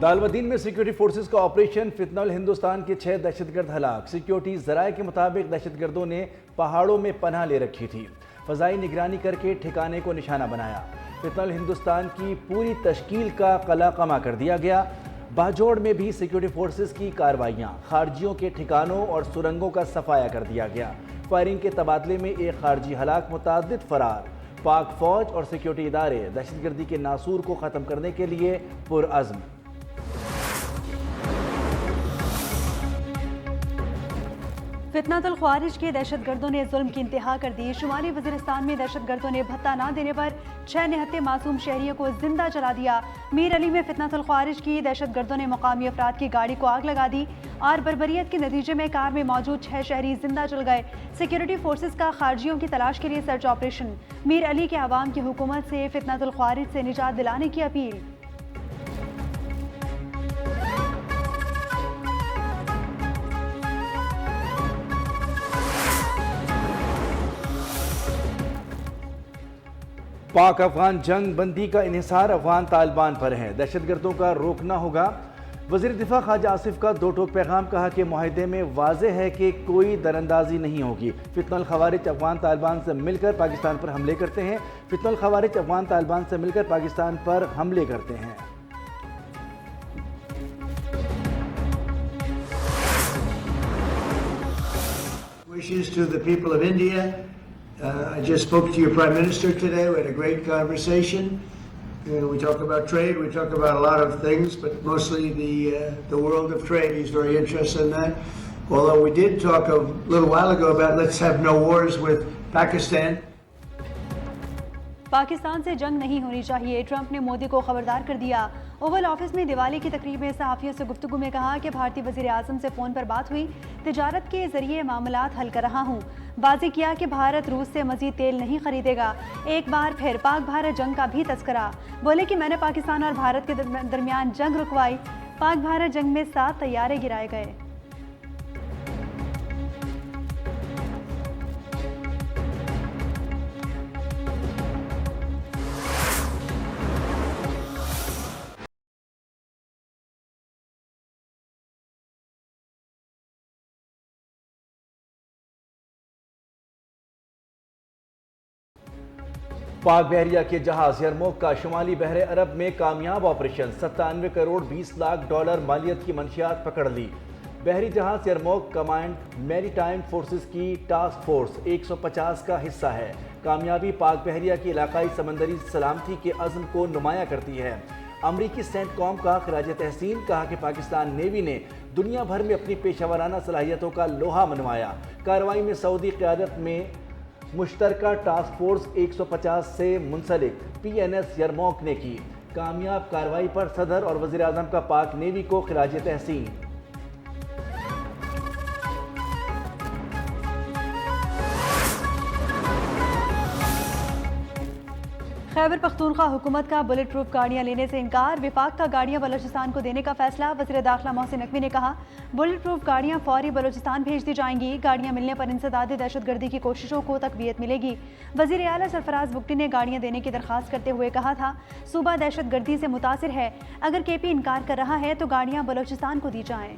दालमदीन में security forces का operation फितनल Hindustan के 6 दहशतगर्द हलाक। सिक्योरिटी जराये के मुताबिक दहशतगर्दों ने पहाड़ों में पनाह ले रखी थी। फजाई निगरानी करके ठिकाने को निशाना बनाया। फितनल हिंदुस्तान की पूरी तश्कील का कला कमा कर दिया गया। बाजोड़ में भी सिक्योरिटी फोर्सेस की कार्रवाइयाँ, खारजियों के ठिकानों और सुरंगों का सफाया कर दिया गया। फायरिंग के तबादले में एक खारजी हलाक, मुतादिद फरार। पाक फौज और सिक्योरिटी इदारे दहशतगर्दी के नासूर को ख़त्म करने के लिए पुरअज़्म। फितनातुल ख्वारिज के दहशतगर्दों ने जुल्म की इंतहा कर दी। शुमाली वज़ीरिस्तान में दहशतगर्दों ने भत्ता न देने पर 6 निहत्ते मासूम शहरियों को जिंदा जला दिया। मीर अली में फितनातुल ख्वारिज की दहशतगर्दों ने मकामी अफराद की गाड़ी को आग लगा दी और बर्बरियत के नतीजे में कार में मौजूद 6 शहरी जिंदा जल गए। सिक्योरिटी फोर्सेज का खारजियों की तलाश के लिए सर्च ऑपरेशन। मीर अली के अवाम की हुकूमत से फितनातुल ख्वारिज से निजात दिलाने की अपील। पाक अफगान जंग बंदी का इन्हिसार अफगान तालिबान पर है। दहशतगर्दों का रोकना होगा। वज़ीर दिफा ख्वाजा आसिफ का 2 टोक पैगाम। कहा कि मुआहदे में वाज़ेह है कि कोई दरअंदाजी नहीं होगी। फितनल ख़वारिज अफगान तालिबान से मिलकर पाकिस्तान पर हमले करते हैं। फितनल ख़वारिज अफगान तालिबान से मिलकर पाकिस्तान पर हमले करते हैं। Wishes to the people of India. I just spoke to your Prime Minister today. We had a great conversation. We talk about trade. We talk about a lot of things, but mostly the world of trade. He's very interested in that. Although we did talk a little while ago about let's have no wars with Pakistan. Pakistan से जंग नहीं होनी चाहिए, Trump ने मोदी को खबरदार कर दिया। ओवल ऑफिस में दिवाली की तकरीब में सहाफ़ियों से गुफ्तगू में कहा कि भारतीय वज़ीर आज़म से फ़ोन पर बात हुई, तिजारत के ज़रिए मामलात हल कर रहा हूँ। वाज़ेह किया कि भारत रूस से मज़ीद तेल नहीं खरीदेगा। एक बार फिर पाक भारत जंग का भी तस्करा। बोले कि मैंने पाकिस्तान और भारत के दरमियान जंग रुकवाई। पाक भारत जंग में 7 तैयारे गिराए गए। पाक बहरिया के जहाज यरमोक का शुमाली बहरे अरब में कामयाब ऑपरेशन। 97 करोड़ 20 लाख डॉलर मालियत की मंशियात पकड़ ली। बहरी जहाज यरमोक कमांड मैरीटाइम फोर्सेस की टास्क फोर्स 150 का हिस्सा है। कामयाबी पाक बहरिया की इलाकाई समंदरी सलामती के अज़्म को नुमाया करती है। अमरीकी सेंटकॉम का खराज तहसीन। कहा कि पाकिस्तान नेवी ने दुनिया भर में अपनी पेशावराना सलाहियतों का लोहा मनवाया। कार्रवाई में सऊदी क़यादत में मुश्तरका टास्क फोर्स 150 से मुंसलिक PNS यरमौक ने की। कामयाब कार्रवाई पर सदर और वज़ीर आज़म का पाक नेवी को खिराज तहसीन। खैबर पख्तूनख्वा हुकूमत का बुलेट प्रूफ गाड़ियां लेने से इनकार। विफाक का गाड़ियां बलोचिस्तान को देने का फैसला। वज़ीर दाखिला मोहसिन नकवी ने कहा, बुलेट प्रूफ गाड़ियां फौरी बलोचिस्तान भेज दी जाएंगी। गाड़ियां मिलने पर इंसदाद दहशतगर्दी की कोशिशों को तकवीयत मिलेगी। वज़ीर आला सरफराज बुगटी ने गाड़ियां देने की दरख्वास्त करते हुए कहा था, सूबा दहशतगर्दी से मुतासिर है। अगर KP इनकार कर रहा है तो गाड़ियां बलोचिस्तान को दी जाएं।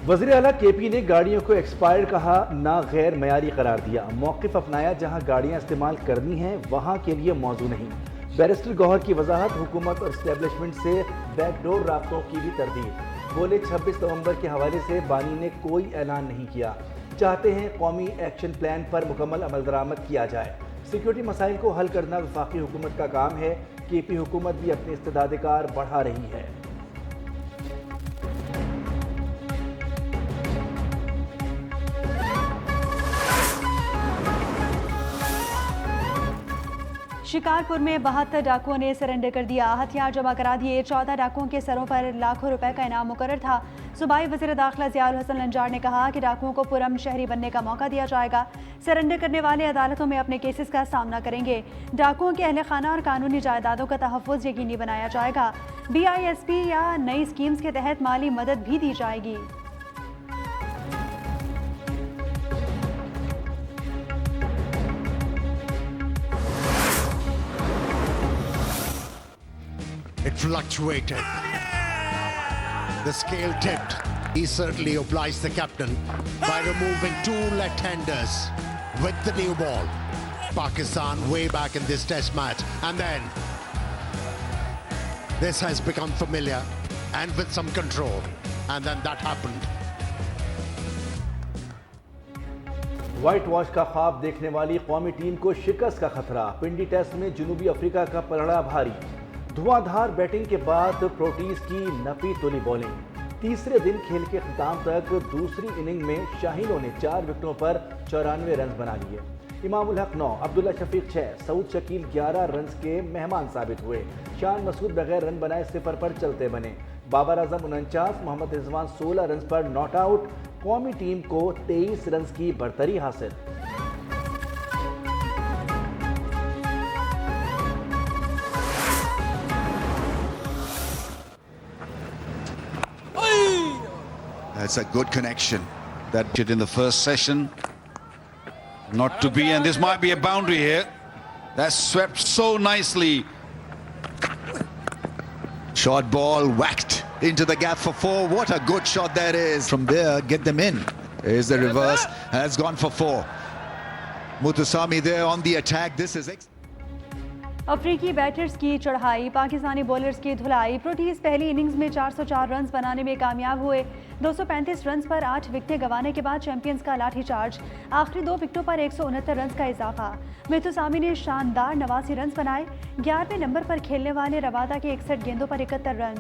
वज़ीर आला KP ने गाड़ियों को एक्सपायर्ड कहा, ना गैर मयारी करार दिया। मौक़िफ़ अपनाया, जहां गाड़ियां इस्तेमाल करनी हैं वहां के लिए मौजू नहीं। बैरिस्टर गौहर की वजाहत। हुकूमत और इस्टेब्लिशमेंट से बैकडोर राब्तों की भी तरदीद। बोले 26 नवंबर के हवाले से बानी ने कोई ऐलान नहीं किया। चाहते हैं कौमी एक्शन प्लान पर मुकम्मल अमल दरामद किया जाए। सिक्योरिटी मसाइल को हल करना वफाकी हुकूमत का काम है। KP हुकूमत भी अपने इस्तेदाद-ए-कार बढ़ा रही है। शिकारपुर में 72 डाकुओं ने सरेंडर कर दिया। हथियार जमा करा दिए। 14 डाकुओं के सरों पर लाखों रुपए का इनाम मुकर्रर था। सूबाई वज़ीर दाखिला ज़ियाउल हसन लंजार ने कहा कि डाकुओं को पुरअमन शहरी बनने का मौका दिया जाएगा। सरेंडर करने वाले अदालतों में अपने केसेस का सामना करेंगे। डाकुओं के अहल खाना और कानूनी जायदादों का तहफ़्फ़ुज़ यकीनी बनाया जाएगा। BISP या नई स्कीम्स के तहत माली मदद भी दी जाएगी। It fluctuated. The scale tipped. He certainly obliged the captain by removing 2 left-handers with the new ball. Pakistan way back in this test match. And then this has become familiar and with some control. And then that happened. White wash का ख्वाब देखने वाली कौमी team को शिकस्त का खतरा। पिंडी test में जनूबी अफ्रीका का पलड़ा भारी। धुआंधार बैटिंग के बाद प्रोटीज की नपी तुली बॉलिंग। तीसरे दिन खेल के खिताम तक दूसरी इनिंग में शाहीनों ने 4 विकेटों पर 94 रन बना लिए। इमामुल हक 9, अब्दुल्ला शफीक 6, सऊद शकील 11 रन के मेहमान साबित हुए। शान मसूद बगैर रन बनाए 0 पर चलते बने। बाबर आजम 49, मोहम्मद रिजवान 16 रन पर नॉट आउट। कौमी टीम को 23 रन की बढ़तरी हासिल। That's a good connection that did in the first session. Not to be, and this might be a boundary here. That's swept so nicely. Short ball whacked into the gap for 4. What a good shot that is. From there, get them in. Here's the reverse. Has gone for 4. Muthusami there on the attack. This is अफ्रीकी batters की चढ़ाई, Pakistani bowlers की धुलाई। Proteases पहली innings में 404 run बनाने में कामयाब हुए। 235 रन पर 8 विकेटें गंवाने के बाद चैंपियंस का लाठीचार्ज। आखिरी 2 विकेटों पर 169 रन का इजाफा। मुथुसामी ने शानदार 89 रन बनाए। 11वें नंबर पर खेलने वाले रवादा के 61 गेंदों पर 71 रन।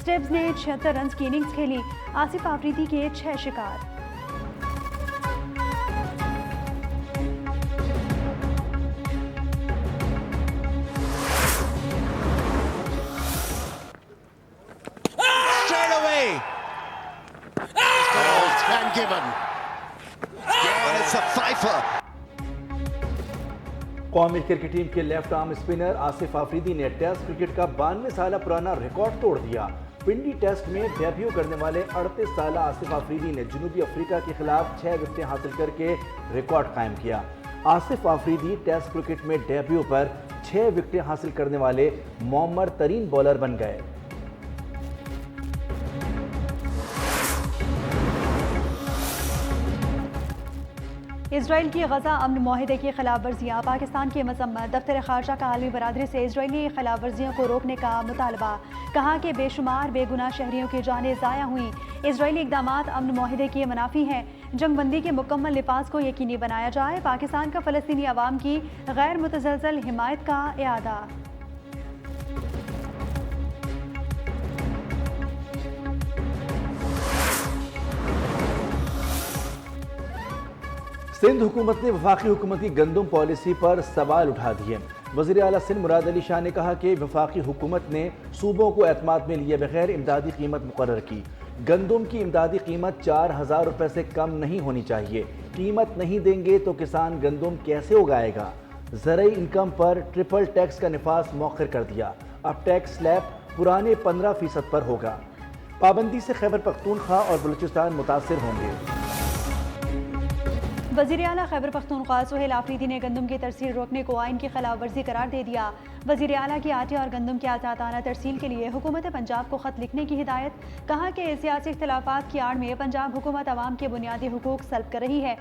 स्टेब्स ने 76 रन की इनिंग्स खेली। आसिफ आफरीदी के 6 शिकार। कौमी क्रिकेट टीम के left arm spinner Asif Afridi ने टेस्ट क्रिकेट का 92 साल पुराना रिकॉर्ड तोड़ दिया। पिंडी टेस्ट में डेब्यू करने वाले 38 साल आसिफ आफरीदी ने जनूबी अफ्रीका के खिलाफ 6 विकेटें हासिल करके रिकॉर्ड कायम किया। आसिफ आफरीदी टेस्ट क्रिकेट में डेब्यू पर 6 विकेटें हासिल करने वाले मौमर तरीन बॉलर बन गए। इजराइल की गजा अमन माहिदे की खिलाफ वर्जियाँ, पाकिस्तान की मजम्मत। दफ्तर खारजा का आलमी बरादरी से इजरायली खिलाफ वर्जियों को रोकने का मुतालबा। कहा कि बेशुमार बेगुनाह शहरियों की जानें ज़ाया हुई। इजरायली इकदाम अमन माहिदे की मुनाफी हैं। जंगबंदी के मुकम्मल लिफाज को यकीनी बनाया जाए। पाकिस्तान का फ़लस्तीनी अवाम की गैर मुतज़लज़ल हिमायत का इआदा। सिंध हुकूमत ने वफाकी हुकूमत की गंदम पॉलिसी पर सवाल उठा दिए। वज़ीर आला सिंध मुराद अली शाह ने कहा कि वफाकी हुकूमत ने सूबों को एतमाद में लिए बगैर इमदादी कीमत मुकर्रर की। गंदम की इमदादी कीमत 4000 रुपये से कम नहीं होनी चाहिए। कीमत नहीं देंगे तो किसान गंदम कैसे उगाएगा। ज़रई इनकम पर ट्रिपल टैक्स का निफाज मौखर कर दिया। अब टैक्स स्लैब पुराने 15% पर होगा। पाबंदी से खैबर पख्तूनख्वा और बलूचिस्तान मुतासिर होंगे। वज़ीर आला खैबर पख्तूनख्वा सुहेल आफरीदी ने गंदम की तरसील रोकने को आइन की खिलाफ वर्जी करार दे दिया। वज़ीर आला की आटे और गंदम की आज़ादाना तरसील के लिए हुकूमत पंजाब को ख़त लिखने की हिदायत। कहा कि सियासी इख्तिलाफ़ात की आड़ में पंजाब हुकूमत अवाम के बुनियादी हुकूक सल्ब कर रही है।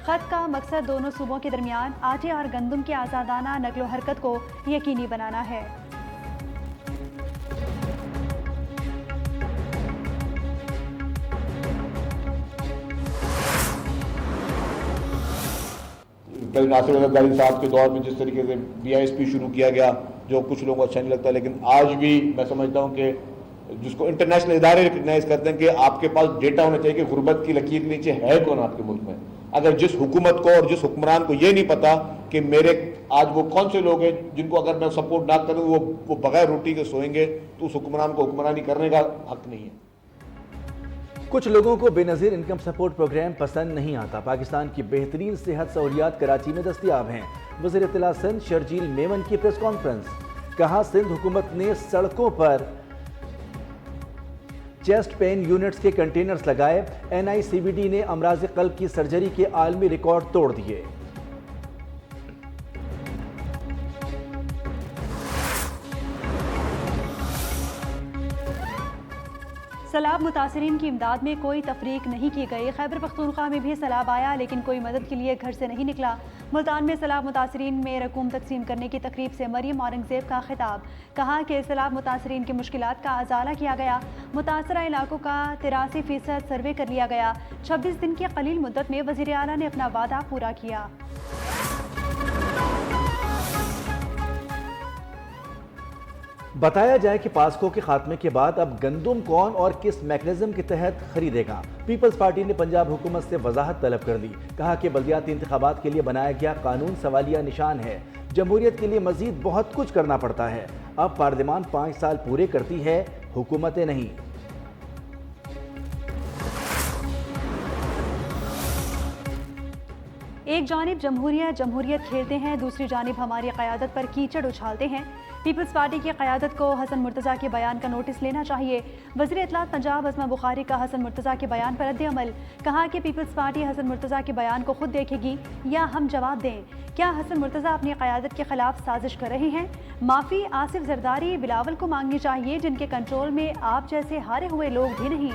ख़त का मकसद दोनों सूबों के दरमियान आटे और गंदम की आज़ादाना नकलो हरकत को यकीनी बनाना है। कल नासिर अज़हरी साहब के दौर में जिस तरीके से BISP शुरू किया गया, जो कुछ लोगों को अच्छा नहीं लगता, लेकिन आज भी मैं समझता हूँ कि जिसको इंटरनेशनल इदारे रिकग्नाइज करते हैं कि आपके पास डेटा होना चाहिए कि गुर्बत की लकीर के नीचे है कौन आपके मुल्क में। अगर जिस हुकूमत को और जिस हुक्मरान को ये नहीं पता कि मेरे आज वो कौन से लोग हैं जिनको अगर मैं सपोर्ट ना करूँ वो बगैर रोटी के सोएंगे, तो उस हुक्मरान को हुक्मरानी करने का हक नहीं है। कुछ लोगों को बेनज़ीर इनकम सपोर्ट प्रोग्राम पसंद नहीं आता। पाकिस्तान की बेहतरीन सेहत सहूलियात कराची में दस्तियाब हैं। वज़ीर इत्तला सिंध शर्जील मेमन की प्रेस कॉन्फ्रेंस। कहा, सिंध हुकूमत ने सड़कों पर चेस्ट पेन यूनिट्स के कंटेनर्स लगाए। NICVD ने अमराज क़ल्ब की सर्जरी के आलमी रिकॉर्ड तोड़ दिए। सैलाब मुतासरीन की इमदाद में कोई तफरीक नहीं की गई। खैबर पख्तूनख्वा में भी सैलाब आया लेकिन कोई मदद के लिए घर से नहीं निकला। मुल्तान में सैलाब मुतासरीन में रकूम तकसीम करने की तकरीब से मरियम औरंगजेब का खिताब। कहा कि सैलाब मुतासरीन की मुश्किलात का अजाला किया गया। मुतासरा इलाकों का 83% सर्वे कर लिया गया। 26 दिन की कलील मुद्दत में वज़ीर आला ने अपना वादा पूरा किया। बताया जाए कि पास्को के खात्मे के बाद अब गंदुम कौन और किस मैकेनिज्म के तहत खरीदेगा। पीपल्स पार्टी ने पंजाब हुकूमत से वजाहत तलब कर दी। कहा कि बल्दियाती इंतखाबात के लिए बनाया गया कानून सवालिया निशान है। जमहूरियत के लिए मजीद बहुत कुछ करना पड़ता है। अब पार्लियामान 5 साल पूरे करती है, हुकूमतें नहीं। एक जानिब जमहूरियत खेलते हैं, दूसरी जानिब हमारी क़यादत पर कीचड़ उछालते हैं। पीपल्स पार्टी की क़यादत को हसन मुर्तज़ा के बयान का नोटिस लेना चाहिए। वज़ीर इत्तलात पंजाब अज़मा बुखारी का हसन मुर्तज़ा के बयान पर रद्द-ए-अमल। कहा कि पीपल्स पार्टी हसन मुर्तज़ा के बयान को खुद देखेगी या हम जवाब दें। क्या हसन मुर्तज़ा अपनी क़यादत के खिलाफ साजिश कर रहे हैं? माफ़ी आसिफ जरदारी बिलावल को मांगनी चाहिए, जिनके कंट्रोल में आप जैसे हारे हुए लोग भी नहीं।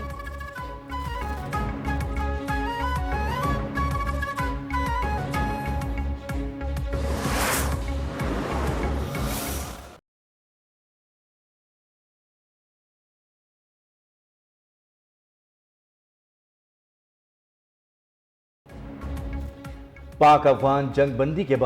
पाक अफगान जंगबंदी के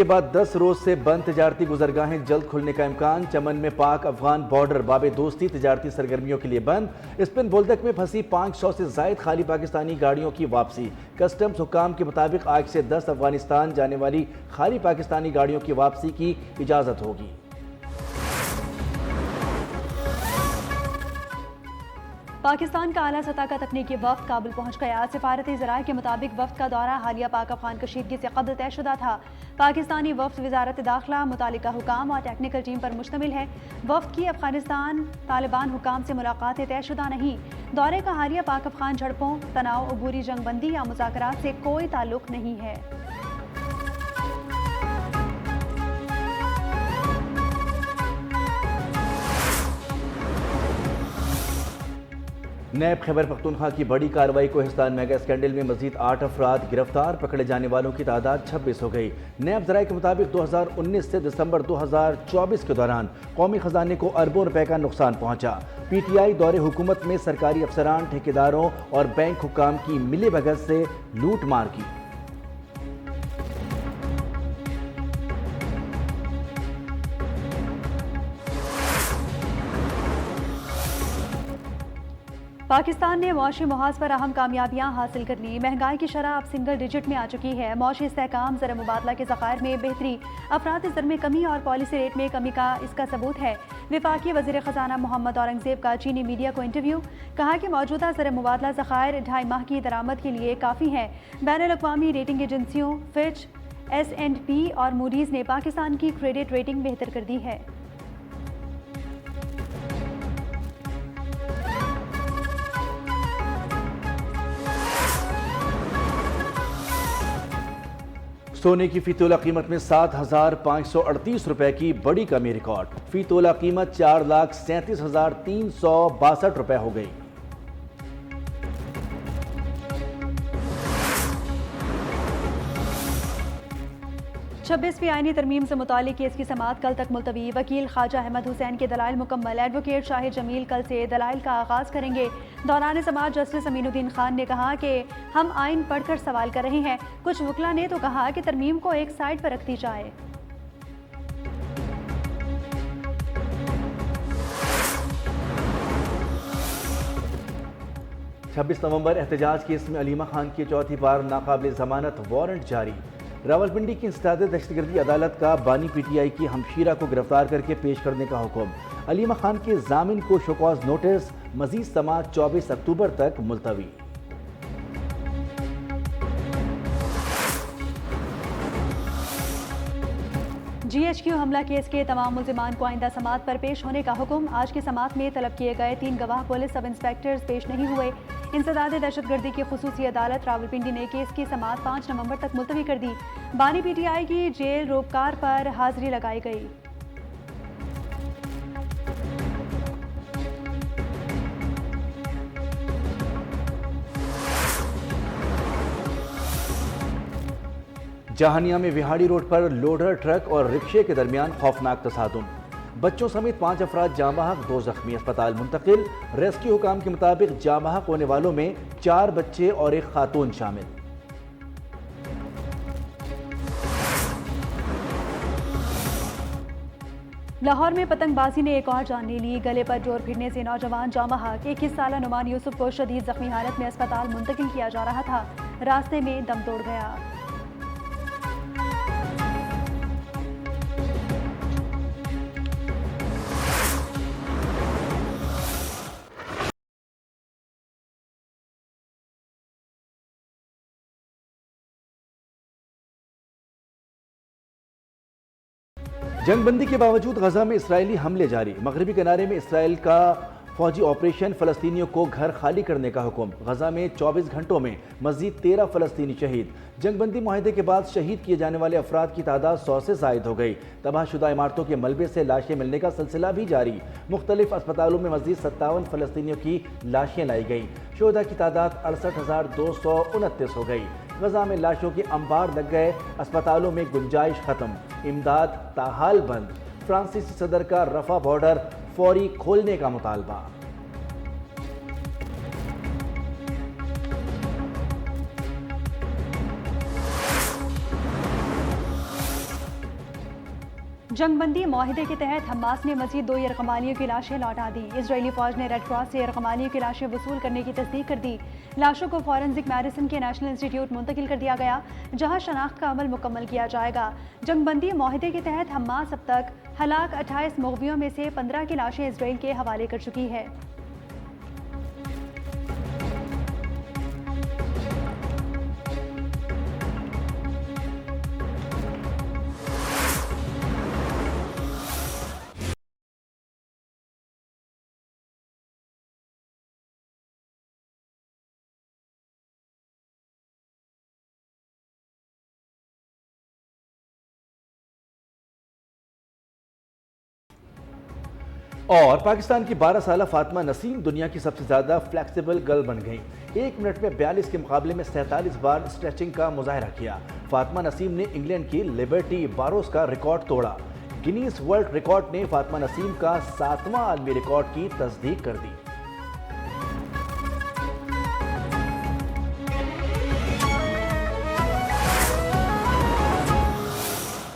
बाद 10 रोज से बंद तजारती गुजरगाहें जल्द खुलने का इम्कान। चमन में पाक अफगान बॉर्डर बाबे दोस्ती तजारती सरगर्मियों के लिए बंद। स्पिन बोल्दक में फंसी 500 से जायद खाली पाकिस्तानी गाड़ियों की वापसी। कस्टम्स हुकाम के मुताबिक आज से 10 अफगानिस्तान जाने वाली खाली पाकिस्तानी गाड़ियों की वापसी की इजाज़त होगी। पाकिस्तान का आला सतह का तकनीकी वफ्द काबुल पहुंच गया। सिफारती ज़राए के मुताबिक वफ्द का दौरा हालिया पाक अफगान कशीदगी से कबल तयशुदा था। पाकिस्तानी वफ्द वजारत दाखिला, मुतालिका हुकाम और टेक्निकल टीम पर मुश्तमिल है। वफ्द की अफगानिस्तान तालिबान हुकाम से मुलाकातें तयशुदा नहीं। दौरे का हालिया पाक अफगान झड़पों, तनाव, अबूरी जंगबंदी या मुज़ाकरात से कोई ताल्लुक नहीं है। नैब खैबर पख्तूनख्वा की बड़ी कार्रवाई को हिस्सान मेगा स्कैंडल में मजीद 8 अफराद गिरफ्तार। पकड़े जाने वालों की तादाद 26 हो गई। नैब ज़राए के मुताबिक 2019 से दिसंबर 2024 के दौरान कौमी खजाने को अरबों रुपए का नुकसान पहुंचा। PTI दौरे हुकूमत में सरकारी अफसरान, ठेकेदारों और बैंक हुकाम की मिली भगत से लूट मार की। पाकिस्तान ने मौशी मुहाज पर अहम कामयाबियां हासिल कर ली। महंगाई की शरह अब सिंगल डिजिट में आ चुकी है। मौशी इस्तेहकाम, ज़र मुबादला के ज़खायर में बेहतरी, अफराद ज़र में कमी और पॉलिसी रेट में कमी का इसका सबूत है। वफाकी वज़ीर ख़जाना मोहम्मद औरंगजेब का चीनी मीडिया को इंटरव्यू। कहा कि मौजूदा ज़र मुबादला ज़खायर 2.5 माह की दरामद के लिए काफ़ी है। बैनुल-अक़वामी रेटिंग एजेंसियों फिच, S&P और मूडीज़ ने पाकिस्तान की क्रेडिट रेटिंग बेहतर कर दी है। सोने की फी तोला कीमत में 7,538 रुपए की बड़ी कमी रिकॉर्ड। फी तोला कीमत 4,37,362 रुपए हो गई। छब्बीसवीं आईनी तरमीम से मुतालिक केस की समाअत कल तक मुलतवी। वकील ख्वाजा अहमद हुसैन के दलाइल मुकम्मल। एडवोकेट शाहिद जमील कल से दलाइल का आगाज़ करेंगे। दौरान समाअत जस्टिस अमीनुद्दीन खान ने कहा कि हम आइन पढ़कर सवाल कर रहे हैं। कुछ वकला ने तो कहा कि तरमीम को एक साइड पर रख दी जाए। 26 नवंबर एहतजाज केस में अलीमा खान की चौथी बार नाकाबिल जमानत वारंट जारी। रावलपिंडी की इंसदाद दहशतगर्दी अदालत का बानी पीटीआई की हमशीरा को गिरफ्तार करके पेश करने का हुक्म। अलीमा खान के जामिन को शोकॉज नोटिस, मजीद समाअत 24 अक्टूबर तक मुलतवी। GHQ हमला केस के तमाम मुल्जिमान को आइंदा समाअत पर पेश होने का हुक्म। आज की समाअत में तलब किए गए 3 गवाह पुलिस सब इंस्पेक्टर्स पेश नहीं हुए। इंसदाद दहशतगर्दी की खुसूसी अदालत रावलपिंडी ने केस की समाअत 5 नवंबर तक मुलतवी कर दी। बानी पीटीआई की जेल रोपकार पर हाजिरी लगाई गई। जहानिया में विहाड़ी रोड पर लोडर ट्रक और रिक्शे के दरमियान खौफनाक तसादुम। बच्चों समेत 5 अफराद जाँ बहक, 2 जख्मी अस्पताल मुंतकिल। रेस्क्यू हुकाम के मुताबिक जाँ बहक होने वालों में 4 बच्चे और एक खातून शामिल। लाहौर में पतंगबाजी ने एक और जान ले ली। गले पर जोर भिड़ने से नौजवान जाँ बहक। 21 साला नुमान यूसुफ को शदीद जख्मी हालत में अस्पताल मुंतकिल किया जा रहा था, रास्ते में दम तोड़ गया। जंगबंदी के बावजूद गजा में इसराइली हमले जारी। मगरबी किनारे में इसराइल का फौजी ऑपरेशन, फलस्तीनियों को घर खाली करने का हुक्म। गजा में 24 घंटों में मजीद 13 फलस्तीनी शहीद। जंगबंदी मुआहदे के बाद शहीद किए जाने वाले अफराद की तादाद 100 से जायद हो गई। तबाहशुदा इमारतों के मलबे से लाशें मिलने का सिलसिला भी जारी। मुख्तलिफ अस्पतालों में मजीद 57 फलस्तीनियों की लाशें लाई गई। शोधा की तादाद 68,229 हो गई। गजा में लाशों के अंबार लग गए। अस्पतालों में गुंजाइश खत्म, इमदाद ताहाल बंद। फ्रांसीसी सदर का रफा बॉर्डर फौरी खोलने का मुतालबा। जंगबंदी माहिदे के तहत हमास ने मजीद 2 यरगमालियों की लाशें लौटा दी। इजरायली फौज ने रेड क्रॉस से यरगमालियों की लाशें वसूल करने की तस्दीक कर दी। लाशों को फॉरेंसिक मेडिसिन के नेशनल इंस्टीट्यूट मुंतकिल कर दिया गया, जहां शनाख्त का अमल मुकम्मल किया जाएगा। जंगबंदी माहिदे के तहत हमास अब तक हलाक 28 मुग़वियों में से 15 की लाशें इजराइल के हवाले कर चुकी है। और पाकिस्तान की 12 साला फातिमा नसीम दुनिया की सबसे ज़्यादा फ्लेक्सिबल गर्ल बन गई। 1 मिनट में 42 के मुकाबले में 47 बार स्ट्रेचिंग का मुजाहरा किया। फातिमा नसीम ने इंग्लैंड की लिबर्टी बारोस का रिकॉर्ड तोड़ा। गिनीज वर्ल्ड रिकॉर्ड ने फातिमा नसीम का 7वां आलमी रिकॉर्ड की तस्दीक कर दी।